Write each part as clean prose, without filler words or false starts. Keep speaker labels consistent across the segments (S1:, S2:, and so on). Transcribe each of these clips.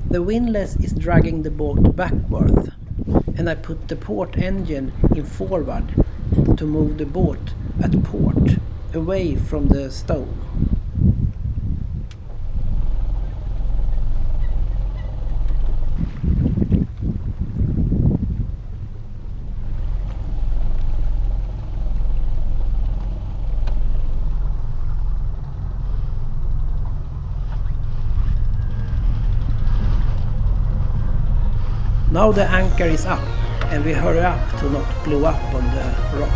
S1: The windlass is dragging the boat backward, and I put the port engine in forward to move the boat at port, away from the stone. Now the anchor is up, and we hurry up to not blow up on the rock.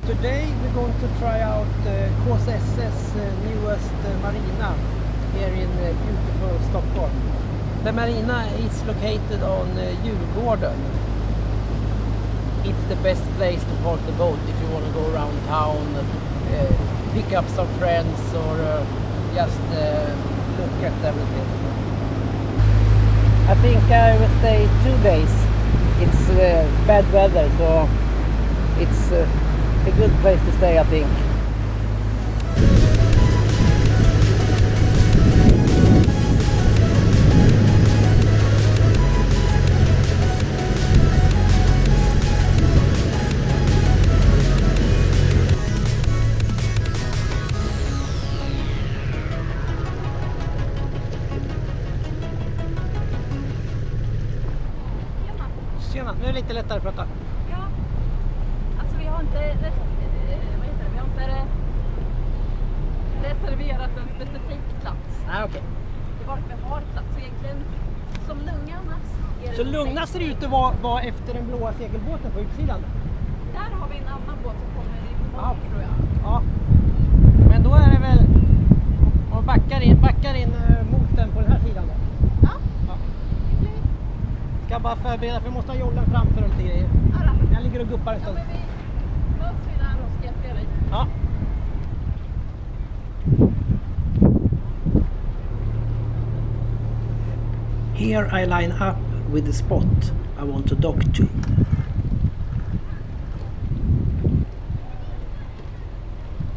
S1: Today we're going to try out KSS's newest marina here in beautiful Stockholm. The marina is located on Djurgården. It's the best place to park the boat if you want to go around town, pick up some friends, or just look at everything. I think I will stay 2 days. It's bad weather, so it's a good place to stay, I think. Tjena, nu är det lite lättare att prata.
S2: Ja, alltså vi har inte reserverat en specifik plats.
S1: Ah, okej.
S2: Det var att vi har plats egentligen. Som lugnast är det.
S1: Så lugnast ser det ut att vara efter den blåa segelbåten på utsidan?
S2: Där har vi en annan båt som kommer imorgon, tror jag.
S1: Ja. Men då är det väl och backar in mot den på den här sidan då.
S2: Ja.
S1: Ja. Ska bara förbereda, för vi måste ha jollen framför och lite grejer.
S2: Alla.
S1: Jag ligger och guppar en stund.
S2: Ja, men vi möts vi där och ska hjälpa dig.
S1: Ja. Here I line up with the spot I want to dock to.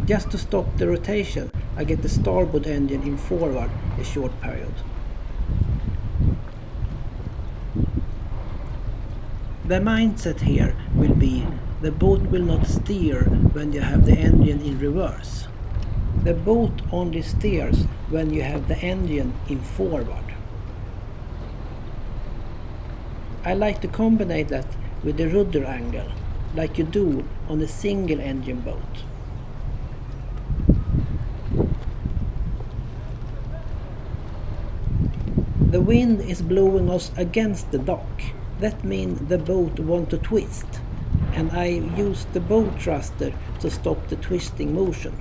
S1: Just to stop the rotation, I get the starboard engine in forward a short period. The mindset here will be the boat will not steer when you have the engine in reverse. The boat only steers when you have the engine in forward. I like to combine that with the rudder angle, like you do on a single engine boat. The wind is blowing us against the dock. That means the boat wants to twist, and I use the boat thruster to stop the twisting motion.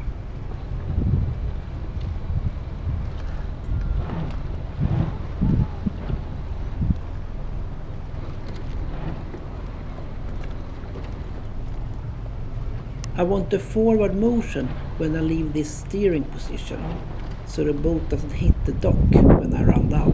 S1: I want the forward motion when I leave this steering position, so the boat doesn't hit the dock when I run down.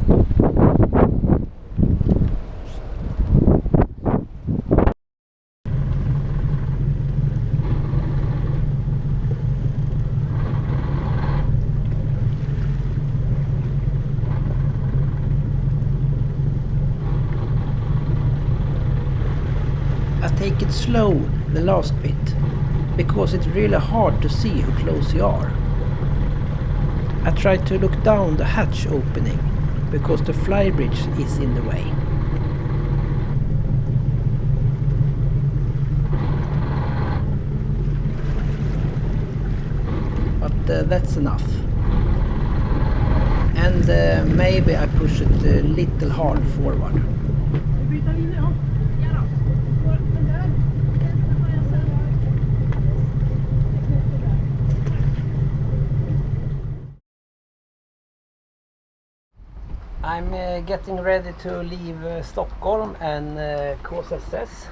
S1: I take it slow the last bit, because it's really hard to see how close you are. I try to look down the hatch opening, because the flybridge is in the way. But that's enough. And maybe I push it a little hard forward. I'm getting ready to leave Stockholm and KSS.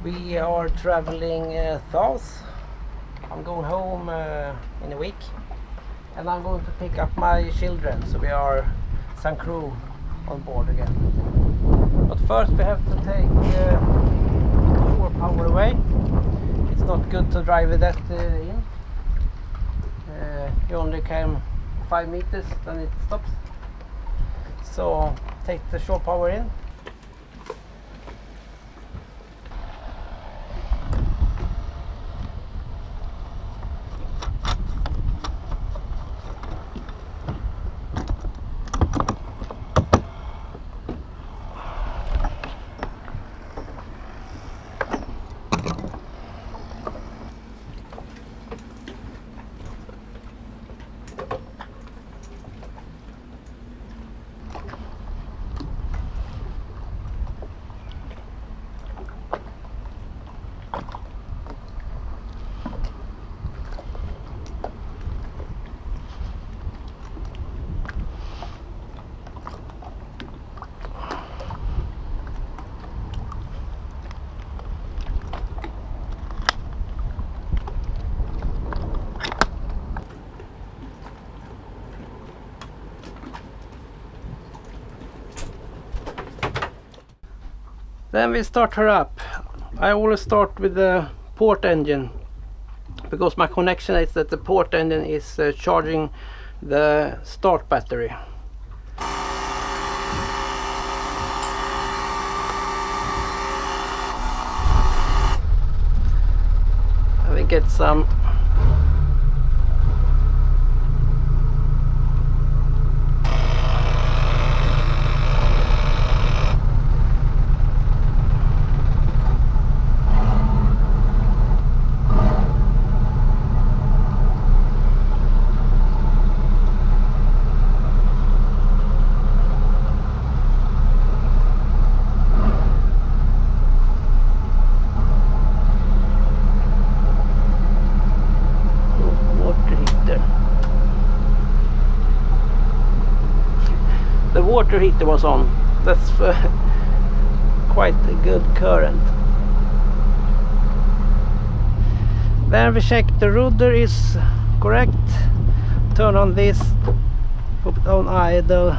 S1: We are traveling south. I'm going home in a week, and I'm going to pick up my children, so we are some crew on board again. But first we have to take shore power away. It's not good to drive that in. You only came 5 meters, then it stops. So take the shore power in. Then we start her up. I always start with the port engine, because my connection is that the port engine is charging the start battery. And we get some water heater was on. That's quite a good current. Then we check the rudder is correct. Turn on this, put it on idle,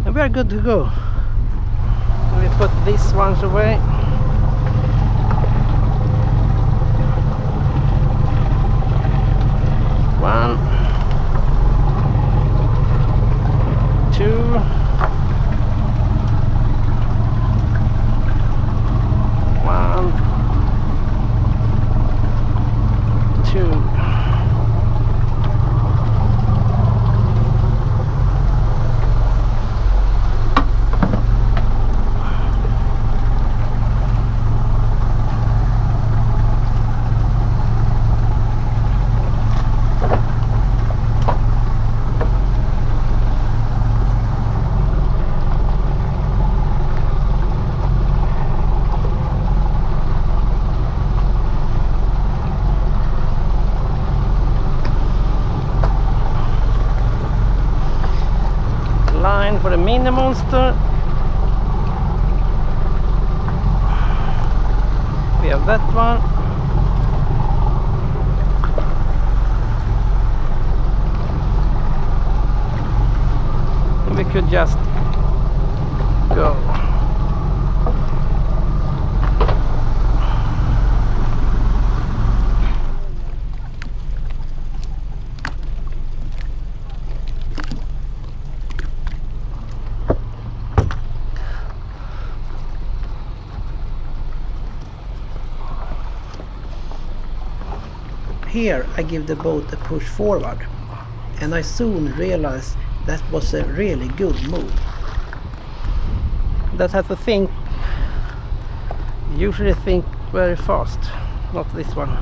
S1: and we are good to go. And we put these ones away. One, two, one, two. Line for the mini monster. We have that one. And we could just go. Here I give the boat a push forward, and I soon realized that was a really good move. That has to think, usually think very fast, not this one.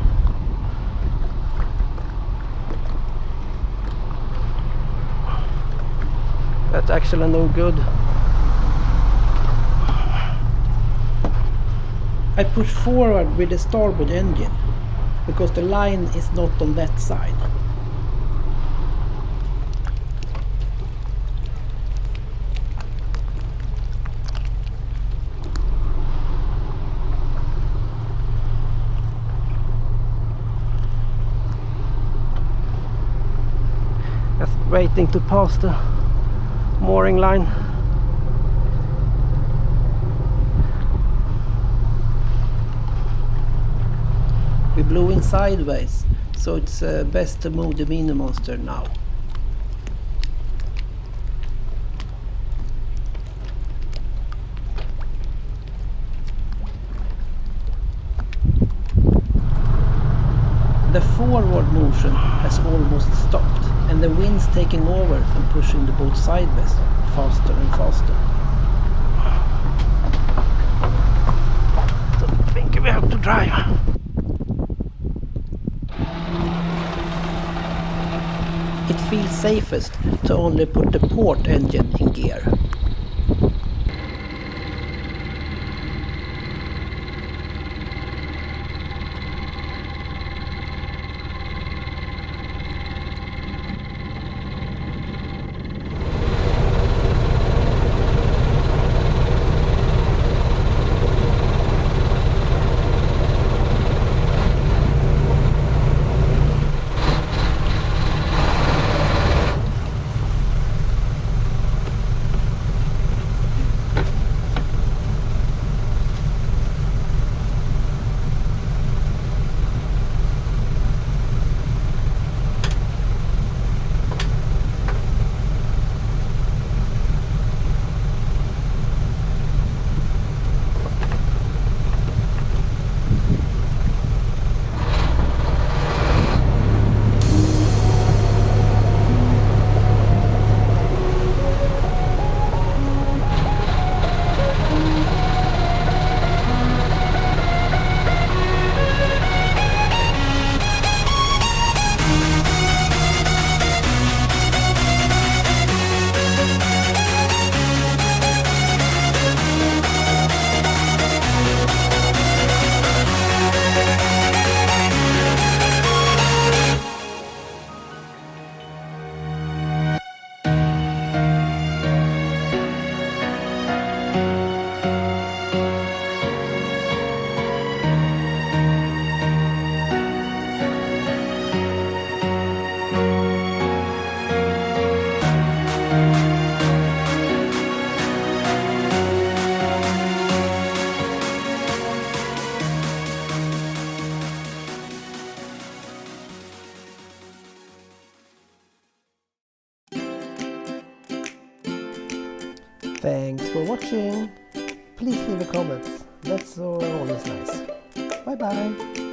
S1: That's actually no good. I push forward with the starboard engine, because the line is not on that side. Just waiting to pass the mooring line. We're blowing sideways, so it's best to move the mini monster now. The forward motion has almost stopped, and the wind's taking over and pushing the boat sideways faster and faster. So I think we have to drive. It feels safest to only put the port engine in gear. Thanks for watching. Please leave a comment. That's always nice. Bye bye.